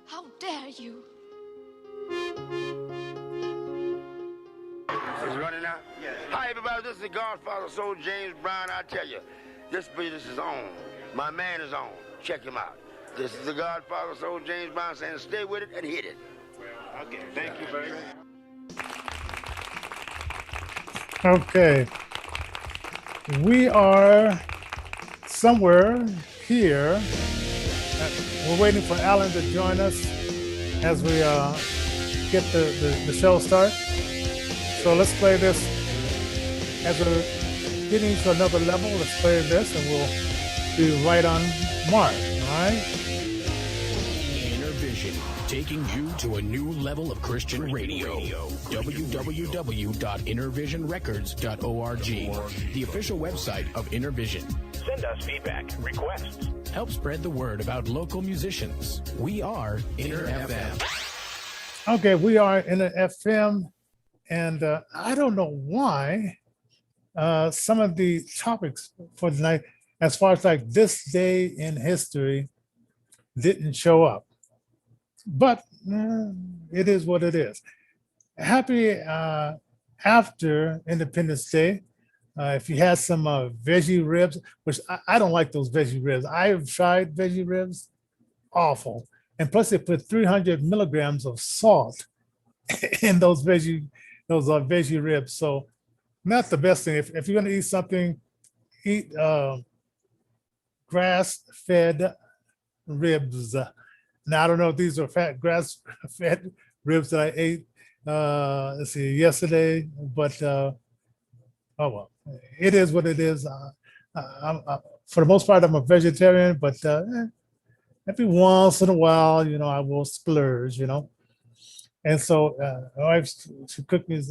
How dare you? Is it running out? Yes. Hi, everybody. This is the Godfather Soul James Brown. I tell you, this business is on. My man is on. Check him out. This is the Godfather Soul James Brown saying stay with it and hit it. Okay. Thank you very much. Okay. We are somewhere here. We're waiting for Alan to join us as we get the show started. So let's play this as we're getting to another level. Let's play this and we'll be right on mark, all right? Innervision, taking you to a new level of Christian radio. www.innervisionrecords.org, the official website of Innervision. Send us feedback, requests. Help spread the word about local musicians. We are Inner FM. Okay, we are Inner FM, and I don't know why some of the topics for tonight, as far as like this day in history, didn't show up. But it is what it is. Happy after Independence Day. If you had some veggie ribs, which I don't like those veggie ribs. I've tried veggie ribs, awful. And plus they put 300 milligrams of salt in those veggie ribs. So not the best thing. If you're gonna eat something, eat grass-fed ribs. Now I don't know if these are grass-fed ribs that I ate let's see, yesterday, but oh well, it is what it is. For the most part, I'm a vegetarian, but every once in a while, I will splurge, And so my wife, she cooked me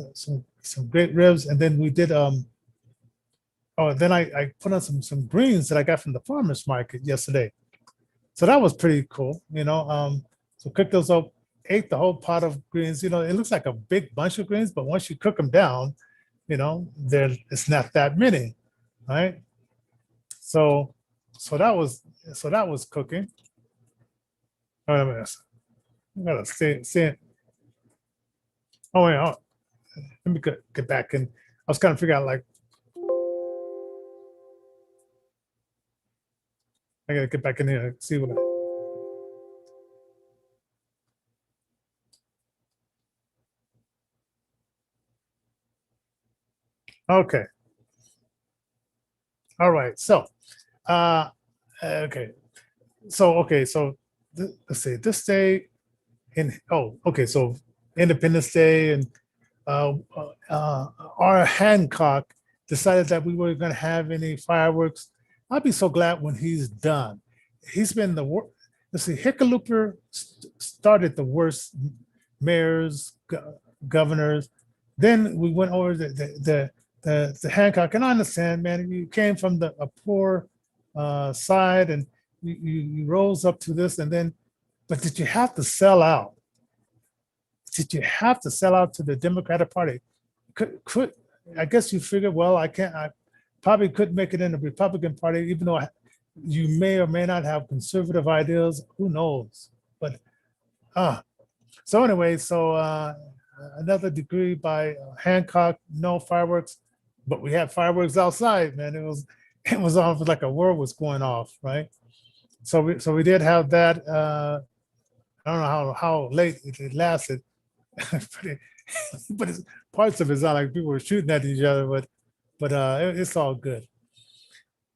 some great ribs, and then we did then I put on some greens that I got from the farmer's market yesterday. So that was pretty cool, So cooked those up, ate the whole pot of greens. It looks like a big bunch of greens, but once you cook them down, it's not that many, right? So that was cooking. Oh, wait a minute. I gotta see. Oh wait, let me get back in. I was kind of figuring out like I gotta get back in here and see what. Okay. All right. So, okay. So let's see. This day okay. So Independence Day and uh, our Hancock decided that we weren't going to have any fireworks. I'll be so glad when he's done. He's been the worst. Let's see, Hickenlooper started the worst mayors, governors. Then we went over the Hancock, and I understand, man. You came from a poor side, and you rose up to this, and then, but did you have to sell out? Did you have to sell out to the Democratic Party? Could I guess you figured, well, I probably couldn't make it in the Republican Party, even though you may or may not have conservative ideas. Who knows? But so anyway, another degree by Hancock, no fireworks, but we had fireworks outside, man. It was almost like a war was going off, right? So we did have that. I don't know how late it lasted, but parts of it's not like people were shooting at each other, but it's all good.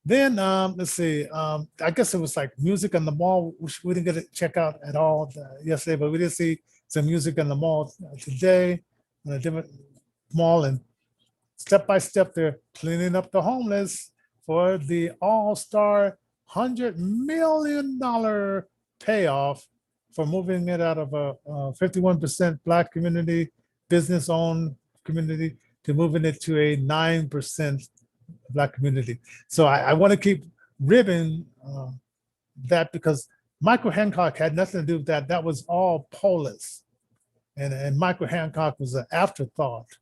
Then let's see. I guess it was like music in the mall, which we didn't get to check out at all yesterday, but we did see some music in the mall today in a different mall, and step by step they're cleaning up the homeless for the all-star $100 million payoff for moving it out of a 51% Black community, business-owned community, to moving it to a 9% Black community. So I want to keep ribbing that, because Michael Hancock had nothing to do with that. That was all Polis. And Michael Hancock was an afterthought.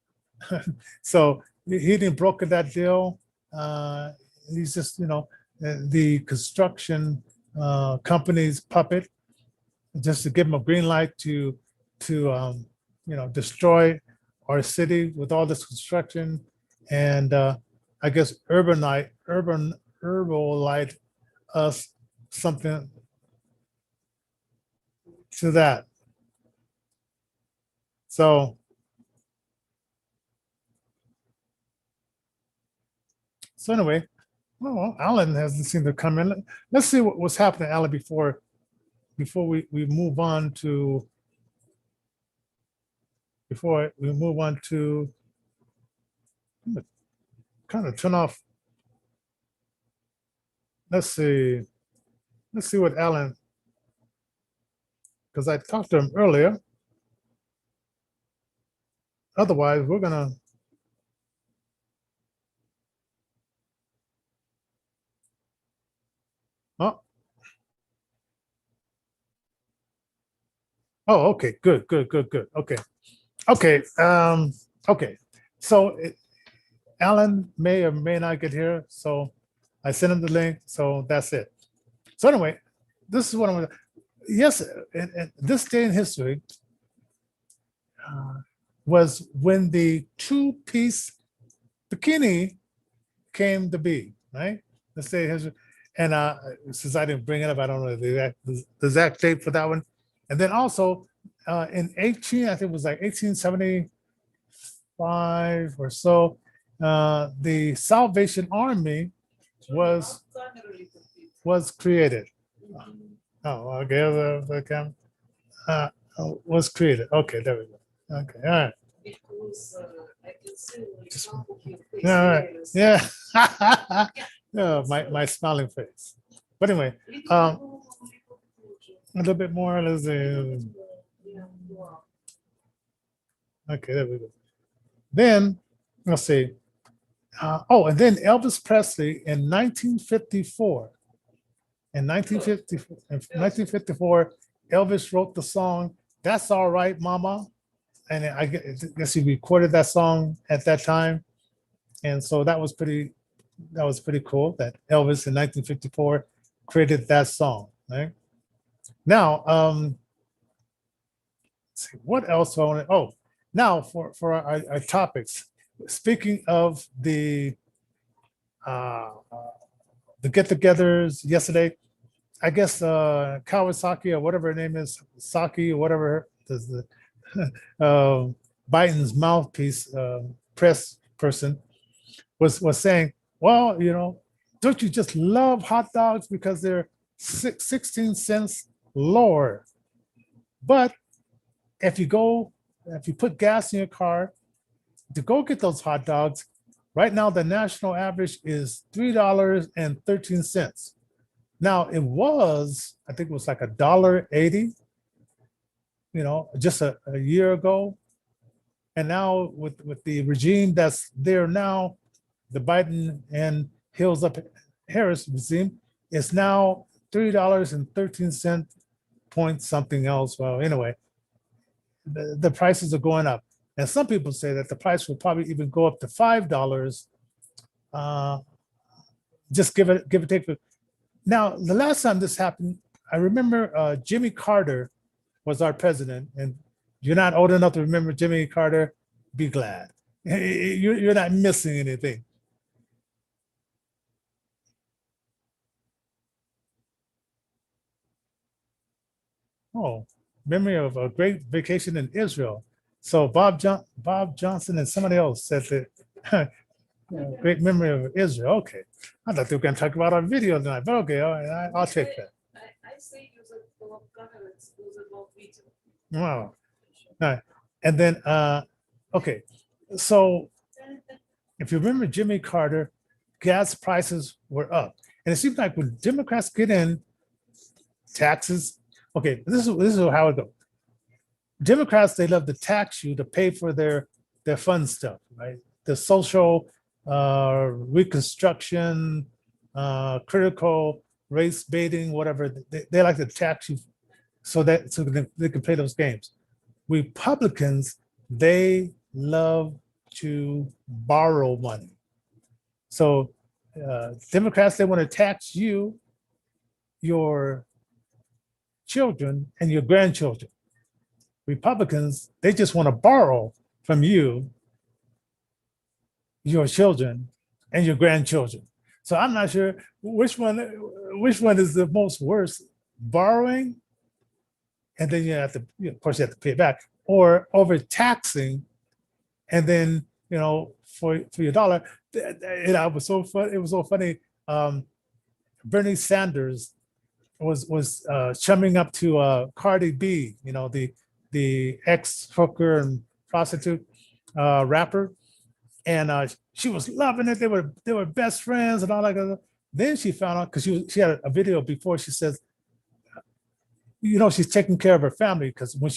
So he didn't broker that deal. He's just, the construction company's puppet, just to give him a green light to destroy our city with all this construction. And I guess Herbalite us something to that. So anyway, well, Alan hasn't seemed to come in. Let's see what's happening, Alan, before we move on to kind of turn off. Let's see what Alan, because I talked to him earlier. Otherwise, we're gonna oh, okay, good. Okay. Okay. So Alan may or may not get here, so I sent him the link. So that's it. So anyway, this is what I'm gonna. Yes, and this day in history was when the two-piece bikini came to be, right? Let's say history. And since I didn't bring it up, I don't know the exact date for that one. And then also in I think it was like 1875 or so, the Salvation Army was created. Oh, okay, the camera was created. Okay, there we go. Okay, all right. Because I can see All right, yeah. Yeah, my smiling face. But anyway, a little bit more. Let's see. Okay, there we go. Then let's see. And then Elvis Presley in 1954. In 1954, Elvis wrote the song "That's All Right, Mama," and I guess he recorded that song at that time, and so that was pretty cool that Elvis in 1954 created that song. Right now, let's see what else I want to. Oh, now for our topics. Speaking of the get-togethers yesterday, I guess Kawasaki or whatever her name is, Saki or whatever, Biden's mouthpiece press person, was saying, well, don't you just love hot dogs because they're 16 cents lower? But if you put gas in your car to go get those hot dogs, right now the national average is $3.13. Now it was, I think it was like $1.80, just a year ago. And now with the regime that's there now, the Biden and Harris regime, is now $3.13 point something else. Well, anyway, the prices are going up. And some people say that the price will probably even go up to $5. Just give it take. Now, the last time this happened, I remember Jimmy Carter was our president. And you're not old enough to remember Jimmy Carter, be glad. You're not missing anything. Oh, memory of a great vacation in Israel. So Bob Johnson and somebody else said that great memory of Israel. Okay, I thought they were going to talk about our video tonight, but okay, all right, I'll take that. I say use it for governance, use it for video. Wow. All right, and then okay, so if you remember Jimmy Carter, gas prices were up, and it seems like when Democrats get in, taxes. Okay, this is how it goes. Democrats, they love to tax you to pay for their fun stuff, right? The social reconstruction, critical race baiting, whatever. They like to tax you so they can play those games. Republicans, they love to borrow money. So Democrats, they want to tax you, your children, and your grandchildren. Republicans, they just want to borrow from you, your children, and your grandchildren. So I'm not sure which one is the most worst, borrowing, and then you have to, of course, you have to pay it back, or overtaxing, and then for your dollar. It was so fun. It was so funny. Bernie Sanders was chumming up to Cardi B, the ex-hooker and prostitute rapper, and she was loving it. They were best friends and all that. Then she found out, because she had a video before. She says, she's taking care of her family, because when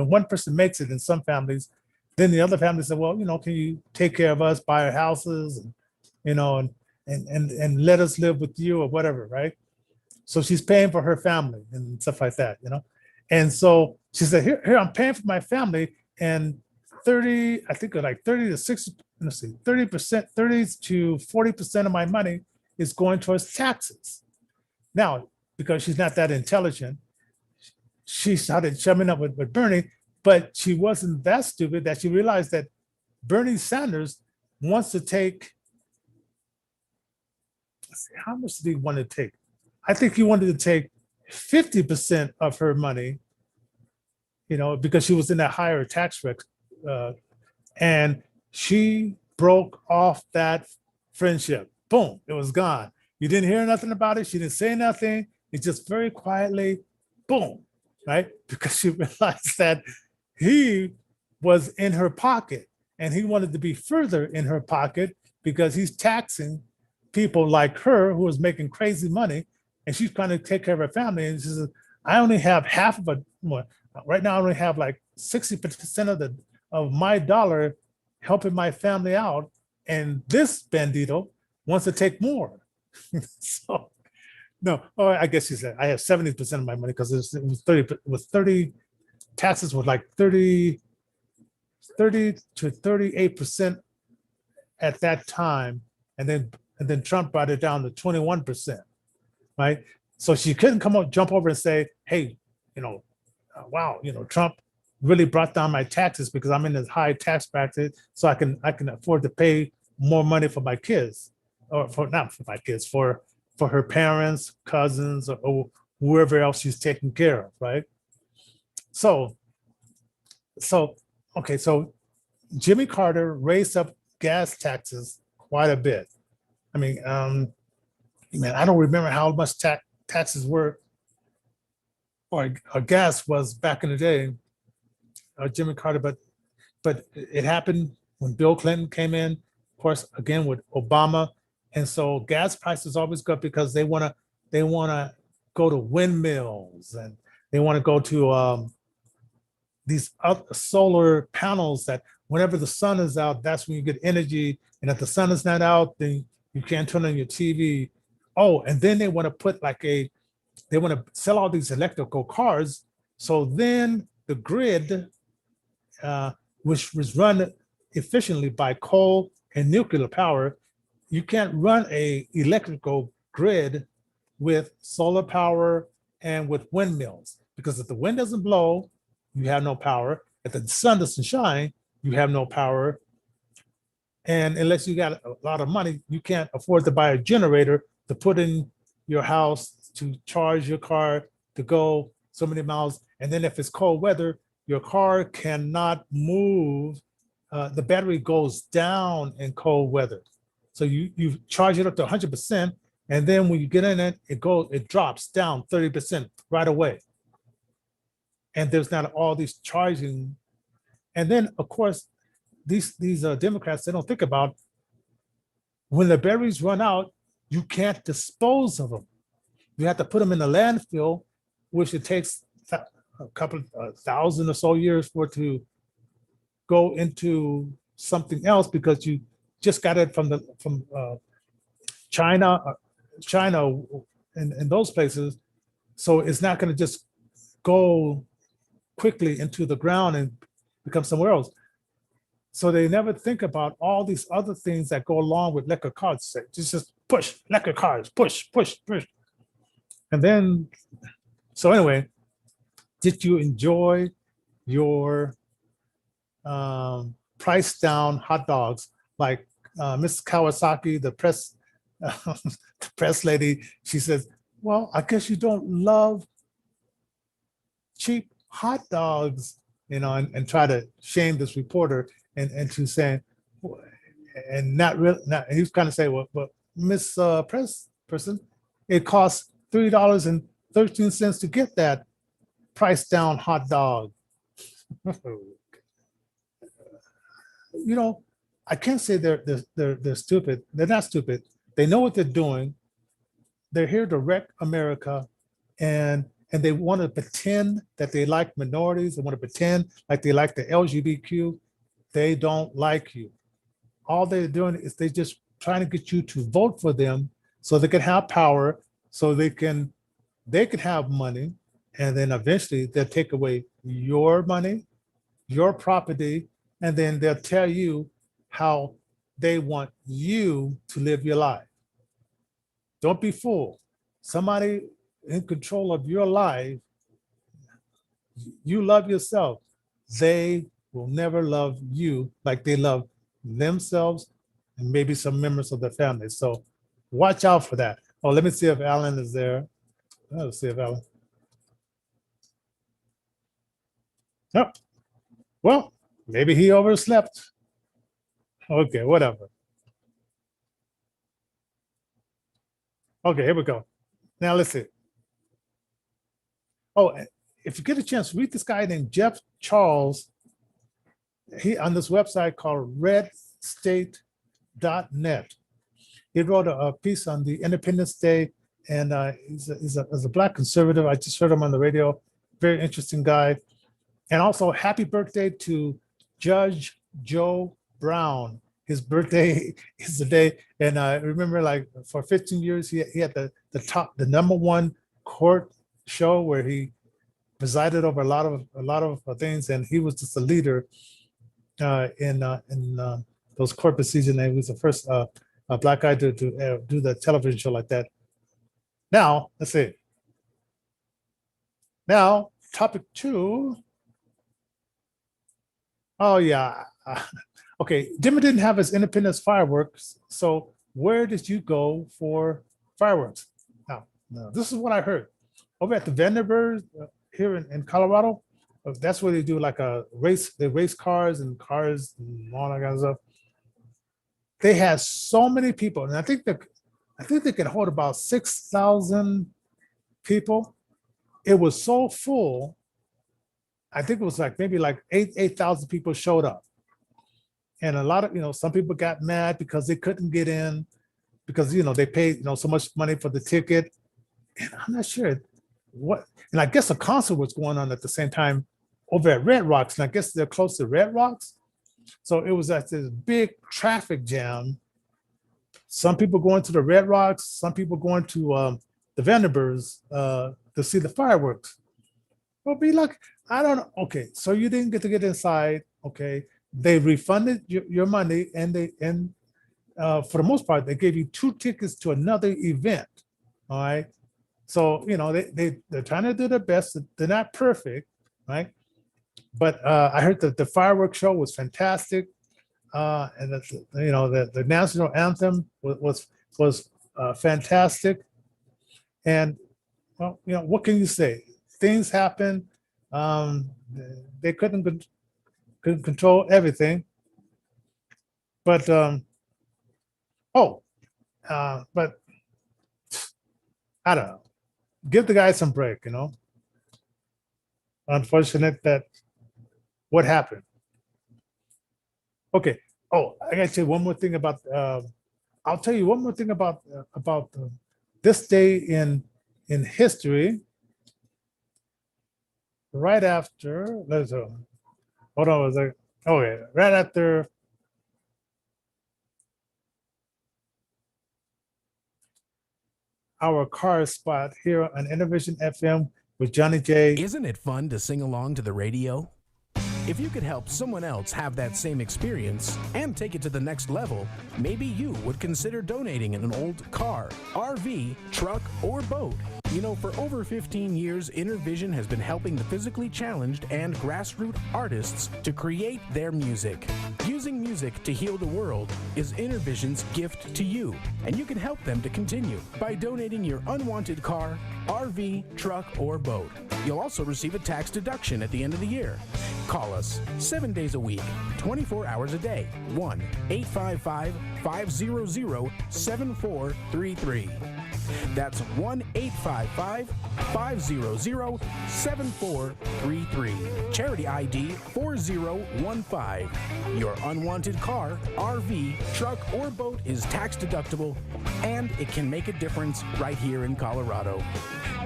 one person makes it in some families, then the other family said, well, can you take care of us, buy our houses, and let us live with you or whatever, right? So she's paying for her family and stuff like that, And so she said, here, I'm paying for my family, and 30 to 60, 30%, 30 to 40% of my money is going towards taxes. Now, because she's not that intelligent, she started chumming up with Bernie, but she wasn't that stupid that she realized that Bernie Sanders wants to take, how much did he want to take? I think he wanted to take 50% of her money, because she was in a higher tax rate, and she broke off that friendship. Boom, it was gone. You didn't hear nothing about it. She didn't say nothing. It just very quietly, boom, right? Because she realized that he was in her pocket, and he wanted to be further in her pocket because he's taxing people like her who was making crazy money, and she's trying to take care of her family. And she says, I only have half of right now I only have like 60% of my dollar helping my family out, and this bandito wants to take more. So no, I guess she said I have 70% of my money, because it was 30 taxes were like 30 to 38% at that time, and then Trump brought it down to 21%, right? So she couldn't jump over and say, hey, wow, Trump really brought down my taxes because I'm in this high tax bracket, so I can afford to pay more money for my kids, or not for my kids, for her parents, cousins, or whoever else she's taking care of, right? So Jimmy Carter raised up gas taxes quite a bit. I mean, man, I don't remember how much taxes were or gas was back in the day, Jimmy Carter, but it happened when Bill Clinton came in, of course, again with Obama. And so gas prices always go up because they want to go to windmills, and they want to go to these solar panels that whenever the sun is out, that's when you get energy. And if the sun is not out, then you can't turn on your TV. Oh, and then they want to put they want to sell all these electrical cars. So then the grid, which was run efficiently by coal and nuclear power, you can't run a electrical grid with solar power and with windmills, because if the wind doesn't blow, you have no power. If the sun doesn't shine, you have no power. And unless you got a lot of money, you can't afford to buy a generator to put in your house to charge your car to go so many miles. And then if it's cold weather, your car cannot move. The battery goes down in cold weather. So you charge it up to 100%. And then when you get in it, it drops down 30% right away. And there's not all these charging. And then, of course, these Democrats, they don't think about when the batteries run out, you can't dispose of them. You have to put them in the landfill, which it takes a couple thousand or so years for it to go into something else, because you just got it from China and those places. So it's not going to just go quickly into the ground and become somewhere else. So they never think about all these other things that go along with electric cars. Just push, electric cars, push. And then, so anyway, did you enjoy your price down hot dogs? Like Mrs. Kawasaki, the press lady, she says, well, I guess you don't love cheap hot dogs, and try to shame this reporter and to say, and not really, he was kind of saying, well, but Miss Press person, it costs $3.13 to get that price down hot dog. I can't say they're stupid. They're not stupid. They know what they're doing. They're here to wreck America, and they want to pretend that they like minorities. They want to pretend like they like the LGBTQ. They don't like you. All they're doing is they just trying to get you to vote for them so they can have power, so they can have money, and then eventually they'll take away your money, your property, and then they'll tell you how they want you to live your life. Don't be fooled. Somebody in control of your life, you love yourself. They will never love you like they love themselves and maybe some members of their family. So watch out for that. Oh, let me see if Alan is there. Let's see if Alan. Yep. Well, maybe he overslept. Okay, whatever. Okay, here we go. Now let's see. Oh, if you get a chance, read this guy named Jeff Charles. He on this website called redstate.net. He wrote a piece on the Independence Day, and he's a Black conservative. I just heard him on the radio. Very interesting guy. And also, happy birthday to Judge Joe Brown. His birthday is the day, and I remember, like, for 15 years, he had the #1 court show where he presided over a lot of things, and he was just a leader in those court procedures. And he was the first Black guy to do the television show like that. Now, let's see. Now, topic 2. Oh yeah. Okay, Denver didn't have his Independence fireworks, so where did you go for fireworks? Now, this is what I heard. Over at the Vanderbilt here in Colorado, that's where they do like a race. They race cars and all that kind of stuff. they had so many people, and I think they could hold about 6,000 people. It was so full. I think it was like maybe like 8,000 people showed up. And a lot of, some people got mad because they couldn't get in because, they paid, so much money for the ticket. And I'm not sure what, and I guess a concert was going on at the same time over at Red Rocks. And I guess they're close to Red Rocks. So it was at this big traffic jam. Some people going to the Red Rocks, some people going to the Vanderbilts to see the fireworks. Well, be like, I don't know. Okay, so you didn't get to get inside. Okay, they refunded your money, and for the most part, they gave you 2 tickets to another event. All right, so they're trying to do their best. They're not perfect, right? But I heard that the fireworks show was fantastic, and the national anthem was fantastic. And well, what can you say? Things happen. They couldn't control everything. But but I don't know. Give the guy some break, Unfortunate that what happened. Okay. Oh, I gotta say one more thing about. I'll tell you one more thing about this day in history. Right after, hold on, was like, oh yeah, right after our car spot here on Innervision FM with Johnnie J. Isn't it fun to sing along to the radio? If you could help someone else have that same experience and take it to the next level, maybe you would consider donating an old car, RV, truck, or boat. For over 15 years, Innervision has been helping the physically challenged and grassroots artists to create their music. Using music to heal the world is Innervision's gift to you, and you can help them to continue by donating your unwanted car, RV, truck, or boat. You'll also receive a tax deduction at the end of the year. Call us 7 days a week, 24 hours a day, 1-855-500-7433. That's 1-855-500-7433. Charity ID 4015. Your unwanted car, RV, truck, or boat is tax deductible, and it can make a difference right here in Colorado.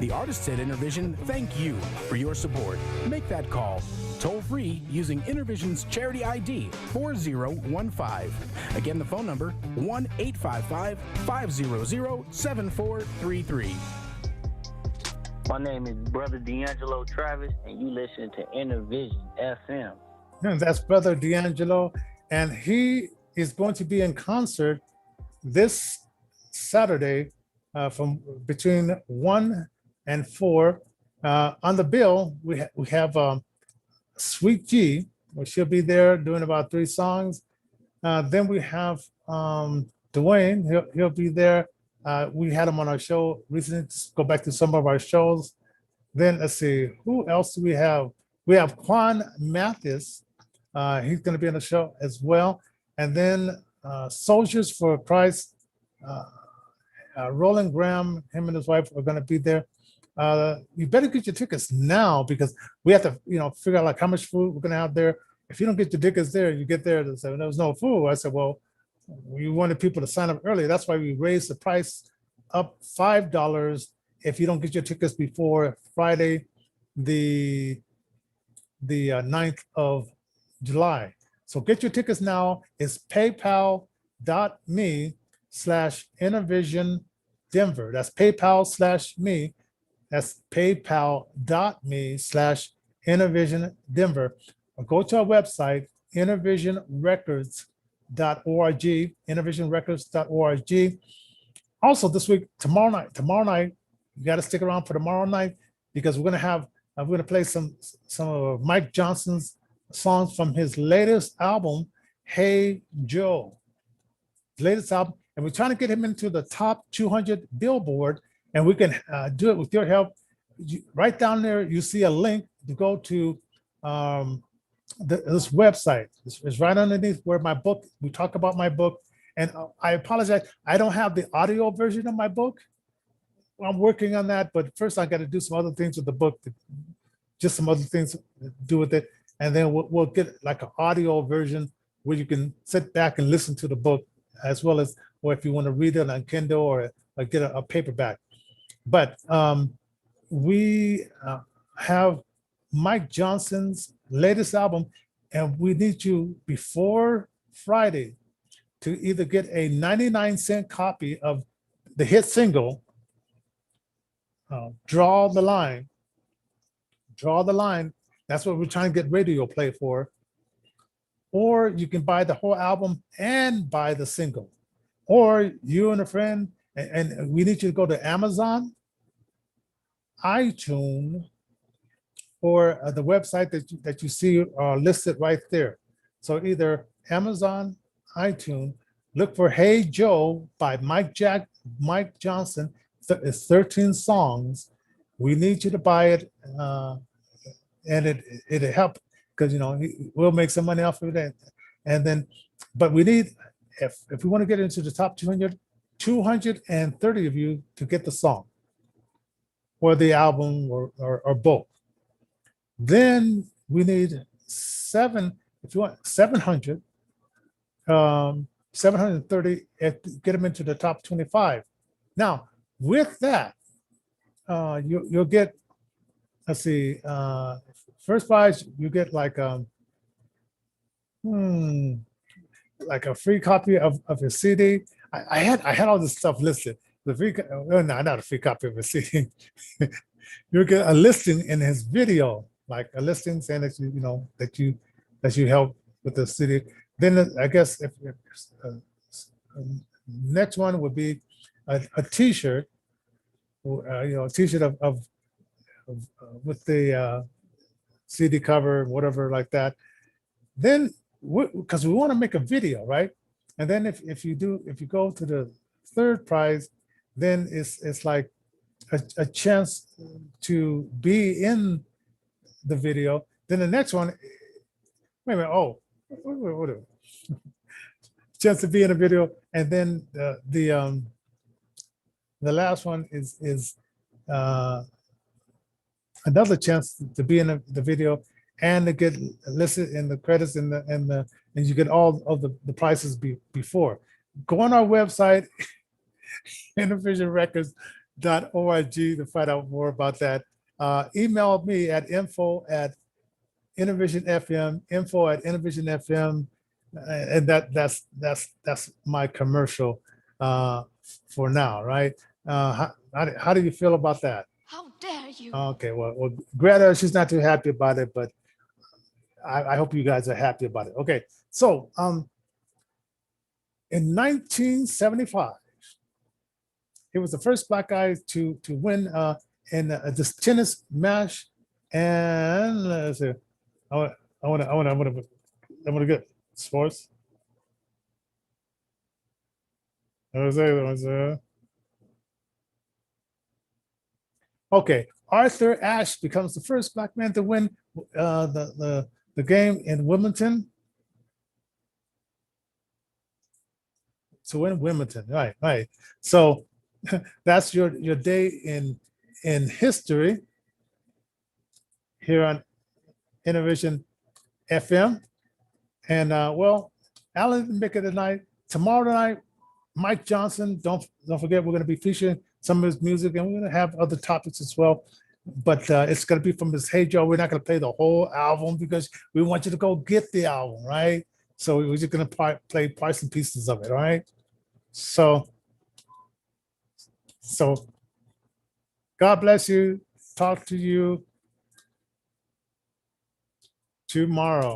The artists at Innervision thank you for your support. Make that call toll free using Innervision's charity ID 4015. Again, the phone number 1-855-500-7433. My name is Brother D'Angelo Travis, and you listen to Innervision FM. And that's Brother D'Angelo, and he is going to be in concert this Saturday from between 1 and 4. On the bill, we have Sweet G, well, she'll be there doing about 3 songs. Then we have Dwayne, he'll be there. We had him on our show recently. Just go back to some of our shows. Then let's see, who else do we have? We have Quan Mathis. He's going to be on the show as well. And then Soldiers for Christ, Roland Graham, him and his wife are going to be there. You better get your tickets now because we have to, figure out like how much food we're going to have there. If you don't get your tickets there, you get there and say, there was no food. I said, well, we wanted people to sign up early. That's why we raised the price up $5 if you don't get your tickets before Friday, the 9th of July. So get your tickets now. It's paypal.me/InnervisionDenver. That's PayPal/me. That's paypal.me/InnervisionDenver. Or go to our website, innervisionrecords.org, innervisionrecords.org. Also this week, tomorrow night, you got to stick around for tomorrow night because we're going to play some of Mike Johnson's songs from his latest album, Hey Joe. Latest album, and we're trying to get him into the top 200 Billboard, and we can do it with your help. Right down there, you see a link to go to this website. It's right underneath where my book, we talk about my book, And I apologize, I don't have the audio version of my book. I'm working on that, but first I got to do some other things with the book, just some other things to do with it. And then we'll get like an audio version where you can sit back and listen to the book, as well as, or if you want to read it on Kindle or get a paperback. But we have Mike Johnson's latest album, and we need you before Friday to either get a 99-cent copy of the hit single, Draw the Line. Draw the Line. That's what we're trying to get radio play for. Or you can buy the whole album and buy the single. Or you and a friend, and we need you to go to Amazon, iTunes, or the website that you see listed right there. So either Amazon, iTunes, look for Hey Joe by Mike Johnson. It's 13 songs. We need you to buy it, and it'll help because we'll make some money off of it. And then, but we need, if we want to get into the top 230 of you to get the song or the album or both. Then we need 730, get them into the top 25. Now, with that, you'll get, let's see, first prize, you get like a free copy of your CD. I had all this stuff listed. The free, no, not a free copy of a CD. You'll get a listing in his video, like a listing saying that that you help with the CD. Then I guess if next one would be a T-shirt, a T-shirt of with the CD cover, whatever like that. Then, because we want to make a video, right? And then if you go to the third prize, then it's like a chance to be in the video. Then the next one, wait a minute, what chance to be in a video, and then the last one is another chance to be in the video and to get listed in the credits and you get all of the prices before. Go on our website, innervisionrecords.org, to find out more about that. Email me at info@innervisionfm, info@innervisionfm, and that's my commercial for now, right? How do you feel about that? How dare you? Okay, well, Greta, she's not too happy about it, but I hope you guys are happy about it. Okay, so in 1975, he was the first Black guy to win in this tennis match, and let's see, I want to get sports. Okay, Arthur Ashe becomes the first Black man to win the game in Wimbledon. To win Wimbledon, right. So that's your day in history here on Innervision FM. And well, Alan didn't make it tonight. Tomorrow night, Mike Johnson. Don't forget, we're going to be featuring some of his music, and we're going to have other topics as well. But it's going to be from his Hey Joe. We're not going to play the whole album because we want you to go get the album, right? So we're just going to play parts and pieces of it, all right? So God bless you. Talk to you tomorrow.